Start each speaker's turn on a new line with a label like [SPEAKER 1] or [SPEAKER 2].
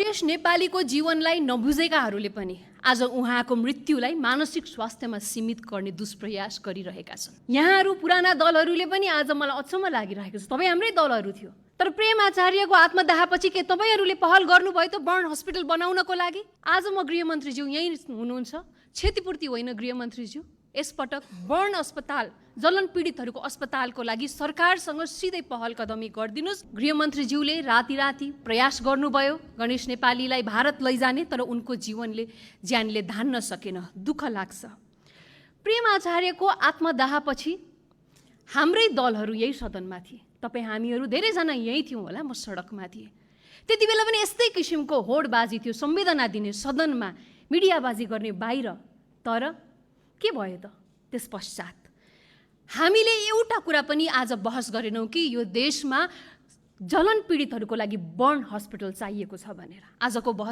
[SPEAKER 1] गणेश नेपालीको जीवनलाई नबुझेकाहरूले पनि आज उहाँको मृत्युलाई मानसिक स्वास्थ्यमा सीमित गर्ने दुष्प्रयास गरिरहेका छन्। यहाँहरू पुराना दलहरूले पनि आज मलाई अचम्म लागिरहेको छ, तपाईँ हाम्रै दलहरू थियो, तर प्रेम आचार्यको आत्मदाहपछि के तपाईँहरूले पहल गर्नुभयो त बर्न हस्पिटल बनाउनको लागि? आज म गृहमन्त्रीज्यू यहीँ हुनुहुन्छ, क्षतिपूर्ति होइन गृहमन्त्रीज्यू, यसपटक बर्न अस्पताल, जलन पीडितहरूको अस्पतालको लागि सरकारसँग सिधै पहल कदमी गरिदिनुहोस्। गृहमन्त्रीज्यूले राति प्रयास गर्नुभयो गणेश नेपालीलाई भारत लैजाने, तर उनको ज्यानले धान्न सकेन, दुःख लाग्छ। प्रेम आचार्यको आत्मदाहपछि हाम्रै दलहरू यही सदनमा थिए, तपाईँ हामीहरू धेरैजना यहीँ थियौँ होला, म सडकमा थिएँ। त्यति बेला पनि यस्तै किसिमको होडबाजी थियो, संवेदना दिने सदनमा मिडियाबाजी गर्ने बाहिर। तर के भयो त त्यस पश्चात? हामीले एउटा कुरा पनि आज बहस गरेनौँ कि यो देशमा जलन पीडितहरूको लागि बर्न हस्पिटल चाहिएको छ भनेर। आजको बहस